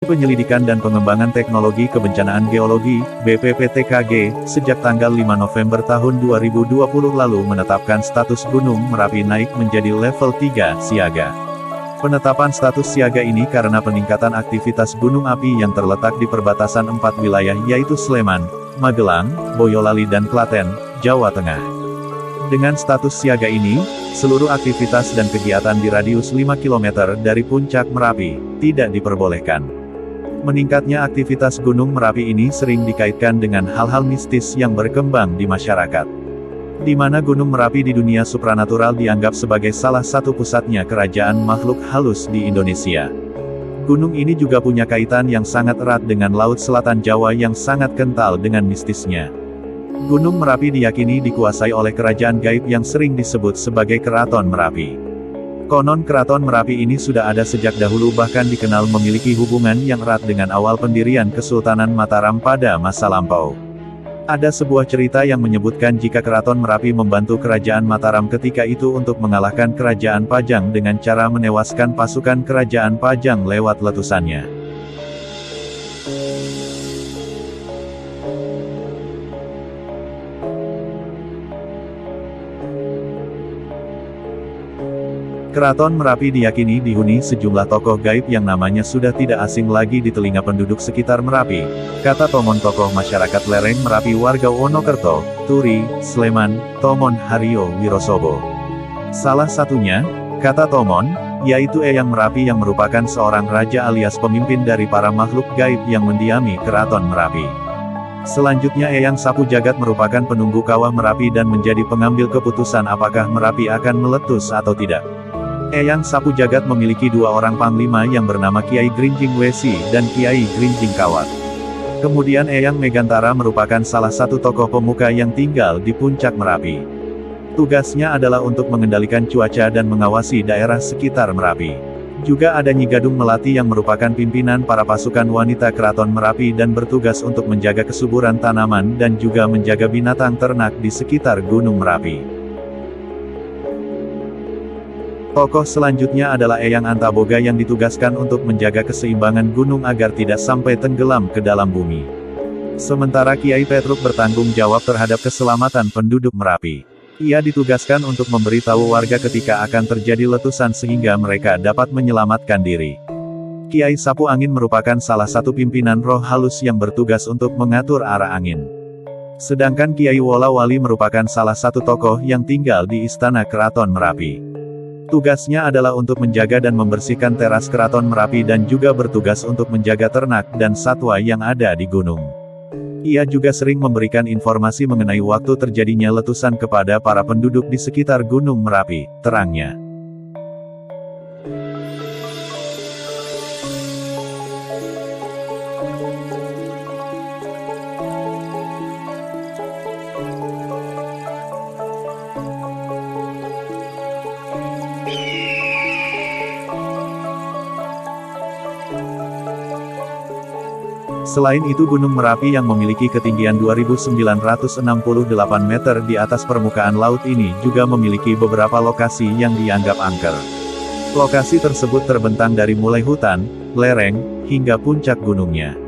Penyelidikan dan Pengembangan Teknologi Kebencanaan Geologi, BPPTKG, sejak tanggal 5 November tahun 2020 lalu menetapkan status Gunung Merapi naik menjadi level 3, siaga. Penetapan status siaga ini karena peningkatan aktivitas gunung api yang terletak di perbatasan 4 wilayah yaitu Sleman, Magelang, Boyolali dan Klaten, Jawa Tengah. Dengan status siaga ini, seluruh aktivitas dan kegiatan di radius 5 km dari puncak Merapi, tidak diperbolehkan. Meningkatnya aktivitas Gunung Merapi ini sering dikaitkan dengan hal-hal mistis yang berkembang di masyarakat. Di mana Gunung Merapi di dunia supranatural dianggap sebagai salah satu pusatnya kerajaan makhluk halus di Indonesia. Gunung ini juga punya kaitan yang sangat erat dengan Laut Selatan Jawa yang sangat kental dengan mistisnya. Gunung Merapi diyakini dikuasai oleh kerajaan gaib yang sering disebut sebagai Keraton Merapi. Konon Keraton Merapi ini sudah ada sejak dahulu bahkan dikenal memiliki hubungan yang erat dengan awal pendirian Kesultanan Mataram pada masa lampau. Ada sebuah cerita yang menyebutkan jika Keraton Merapi membantu Kerajaan Mataram ketika itu untuk mengalahkan Kerajaan Pajang dengan cara menewaskan pasukan Kerajaan Pajang lewat letusannya. Keraton Merapi diyakini dihuni sejumlah tokoh gaib yang namanya sudah tidak asing lagi di telinga penduduk sekitar Merapi. Kata Tomon tokoh masyarakat lereng Merapi warga Wonokerto, Turi, Sleman, Tomon Haryo Wirosobo. Salah satunya, kata Tomon, yaitu Eyang Merapi yang merupakan seorang raja alias pemimpin dari para makhluk gaib yang mendiami Keraton Merapi. Selanjutnya Eyang Sapu Jagat merupakan penunggu kawah Merapi dan menjadi pengambil keputusan apakah Merapi akan meletus atau tidak. Eyang Sapu Jagat memiliki dua orang panglima yang bernama Kiai Grinjing Wesi dan Kiai Grinjing Kawat. Kemudian Eyang Megantara merupakan salah satu tokoh pemuka yang tinggal di puncak Merapi. Tugasnya adalah untuk mengendalikan cuaca dan mengawasi daerah sekitar Merapi. Juga ada Nyi Gadung Melati yang merupakan pimpinan para pasukan wanita Keraton Merapi dan bertugas untuk menjaga kesuburan tanaman dan juga menjaga binatang ternak di sekitar Gunung Merapi. Tokoh selanjutnya adalah Eyang Antaboga yang ditugaskan untuk menjaga keseimbangan gunung agar tidak sampai tenggelam ke dalam bumi. Sementara Kiai Petruk bertanggung jawab terhadap keselamatan penduduk Merapi. Ia ditugaskan untuk memberitahu warga ketika akan terjadi letusan sehingga mereka dapat menyelamatkan diri. Kiai Sapu Angin merupakan salah satu pimpinan roh halus yang bertugas untuk mengatur arah angin. Sedangkan Kiai Wola Wali merupakan salah satu tokoh yang tinggal di Istana Keraton Merapi. Tugasnya adalah untuk menjaga dan membersihkan teras Keraton Merapi dan juga bertugas untuk menjaga ternak dan satwa yang ada di gunung. Ia juga sering memberikan informasi mengenai waktu terjadinya letusan kepada para penduduk di sekitar Gunung Merapi, terangnya. Selain itu Gunung Merapi yang memiliki ketinggian 2.968 meter di atas permukaan laut ini juga memiliki beberapa lokasi yang dianggap angker. Lokasi tersebut terbentang dari mulai hutan, lereng, hingga puncak gunungnya.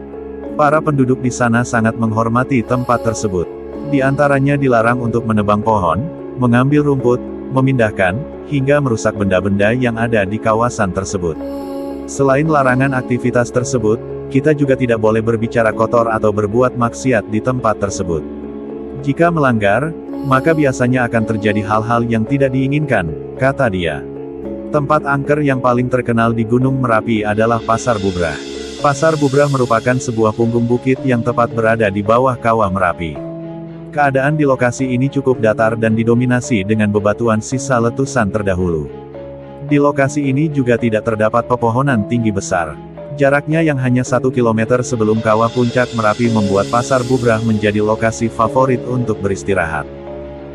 Para penduduk di sana sangat menghormati tempat tersebut. Di antaranya dilarang untuk menebang pohon, mengambil rumput, memindahkan, hingga merusak benda-benda yang ada di kawasan tersebut. Selain larangan aktivitas tersebut, kita juga tidak boleh berbicara kotor atau berbuat maksiat di tempat tersebut. Jika melanggar, maka biasanya akan terjadi hal-hal yang tidak diinginkan, kata dia. Tempat angker yang paling terkenal di Gunung Merapi adalah Pasar Bubrah. Pasar Bubrah merupakan sebuah punggung bukit yang tepat berada di bawah kawah Merapi. Keadaan di lokasi ini cukup datar dan didominasi dengan bebatuan sisa letusan terdahulu. Di lokasi ini juga tidak terdapat pepohonan tinggi besar. Jaraknya yang hanya 1 km sebelum kawah puncak Merapi membuat Pasar Bubrah menjadi lokasi favorit untuk beristirahat.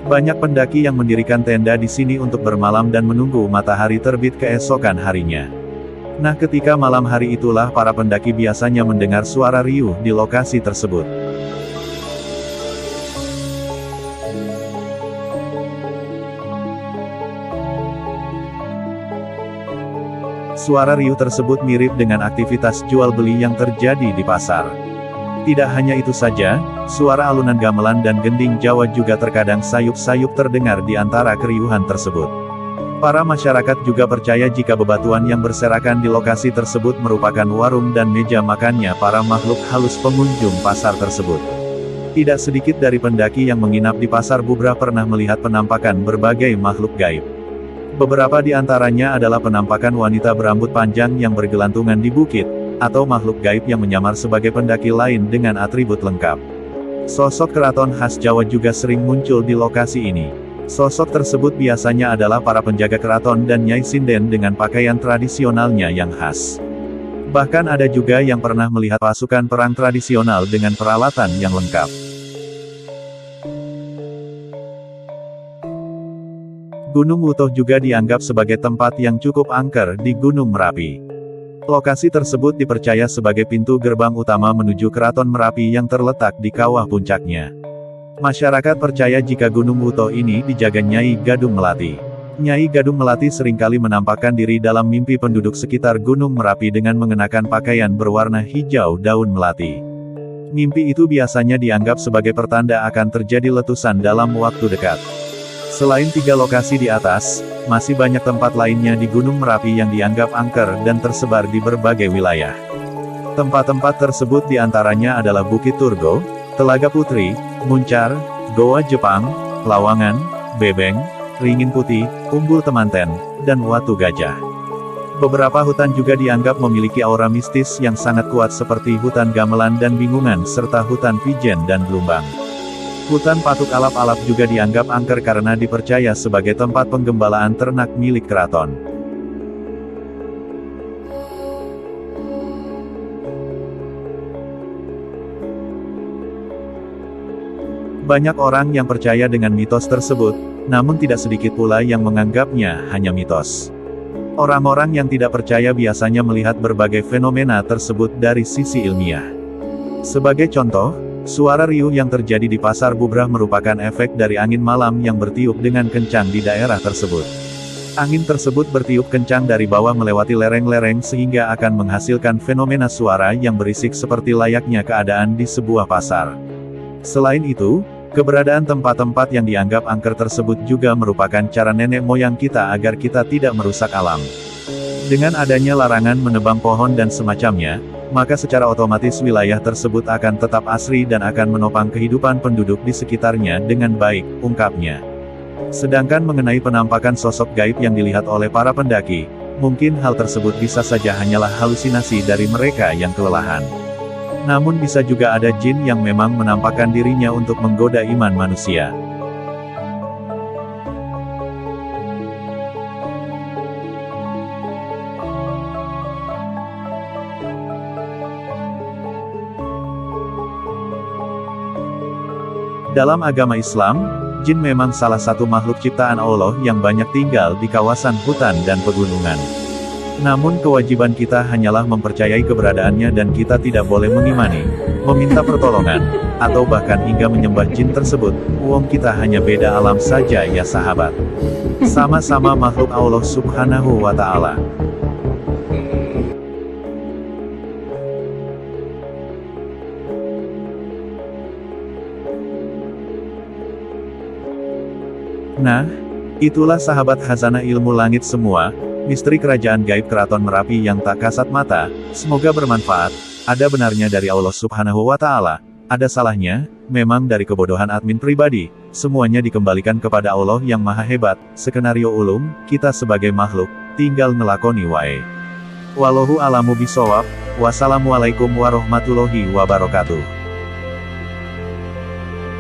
Banyak pendaki yang mendirikan tenda di sini untuk bermalam dan menunggu matahari terbit keesokan harinya. Nah, ketika malam hari itulah para pendaki biasanya mendengar suara riuh di lokasi tersebut. Suara riuh tersebut mirip dengan aktivitas jual beli yang terjadi di pasar. Tidak hanya itu saja, suara alunan gamelan dan gending Jawa juga terkadang sayup-sayup terdengar di antara keriuhan tersebut. Para masyarakat juga percaya jika bebatuan yang berserakan di lokasi tersebut merupakan warung dan meja makannya para makhluk halus pengunjung pasar tersebut. Tidak sedikit dari pendaki yang menginap di Pasar Bubrah pernah melihat penampakan berbagai makhluk gaib. Beberapa di antaranya adalah penampakan wanita berambut panjang yang bergelantungan di bukit, atau makhluk gaib yang menyamar sebagai pendaki lain dengan atribut lengkap. Sosok keraton khas Jawa juga sering muncul di lokasi ini. Sosok tersebut biasanya adalah para penjaga keraton dan Nyai Sinden dengan pakaian tradisionalnya yang khas. Bahkan ada juga yang pernah melihat pasukan perang tradisional dengan peralatan yang lengkap. Gunung Wutoh juga dianggap sebagai tempat yang cukup angker di Gunung Merapi. Lokasi tersebut dipercaya sebagai pintu gerbang utama menuju Keraton Merapi yang terletak di kawah puncaknya. Masyarakat percaya jika Gunung Wutoh ini dijaga Nyai Gadung Melati. Nyai Gadung Melati seringkali menampakkan diri dalam mimpi penduduk sekitar Gunung Merapi dengan mengenakan pakaian berwarna hijau daun melati. Mimpi itu biasanya dianggap sebagai pertanda akan terjadi letusan dalam waktu dekat. Selain 3 lokasi di atas, masih banyak tempat lainnya di Gunung Merapi yang dianggap angker dan tersebar di berbagai wilayah. Tempat-tempat tersebut diantaranya adalah Bukit Turgo, Telaga Putri, Muncar, Goa Jepang, Lawangan, Bebeng, Ringin Putih, Umbul Temanten, dan Watu Gajah. Beberapa hutan juga dianggap memiliki aura mistis yang sangat kuat seperti hutan gamelan dan bingungan serta hutan pijen dan gelombang. Hutan patuk alap-alap juga dianggap angker karena dipercaya sebagai tempat penggembalaan ternak milik keraton. Banyak orang yang percaya dengan mitos tersebut, namun tidak sedikit pula yang menganggapnya hanya mitos. Orang-orang yang tidak percaya biasanya melihat berbagai fenomena tersebut dari sisi ilmiah. Sebagai contoh, suara riuh yang terjadi di Pasar Bubrah merupakan efek dari angin malam yang bertiup dengan kencang di daerah tersebut. Angin tersebut bertiup kencang dari bawah melewati lereng-lereng sehingga akan menghasilkan fenomena suara yang berisik seperti layaknya keadaan di sebuah pasar. Selain itu, keberadaan tempat-tempat yang dianggap angker tersebut juga merupakan cara nenek moyang kita agar kita tidak merusak alam. Dengan adanya larangan menebang pohon dan semacamnya, maka secara otomatis wilayah tersebut akan tetap asri dan akan menopang kehidupan penduduk di sekitarnya dengan baik, ungkapnya. Sedangkan mengenai penampakan sosok gaib yang dilihat oleh para pendaki, mungkin hal tersebut bisa saja hanyalah halusinasi dari mereka yang kelelahan. Namun bisa juga ada jin yang memang menampakkan dirinya untuk menggoda iman manusia. Dalam agama Islam, jin memang salah satu makhluk ciptaan Allah yang banyak tinggal di kawasan hutan dan pegunungan. Namun kewajiban kita hanyalah mempercayai keberadaannya dan kita tidak boleh mengimani, meminta pertolongan, atau bahkan hingga menyembah jin tersebut. Wong kita hanya beda alam saja ya sahabat. Sama-sama makhluk Allah Subhanahu wa Ta'ala. Nah, itulah sahabat khazanah ilmu langit semua, misteri kerajaan gaib Keraton Merapi yang tak kasat mata. Semoga bermanfaat. Ada benarnya dari Allah Subhanahu wa Ta'ala, ada salahnya memang dari kebodohan admin pribadi. Semuanya dikembalikan kepada Allah yang maha hebat. Skenario ulum, kita sebagai makhluk tinggal ngelakoni wae. Wallahu a'lamu bishawab. Wassalamualaikum warahmatullahi wabarakatuh.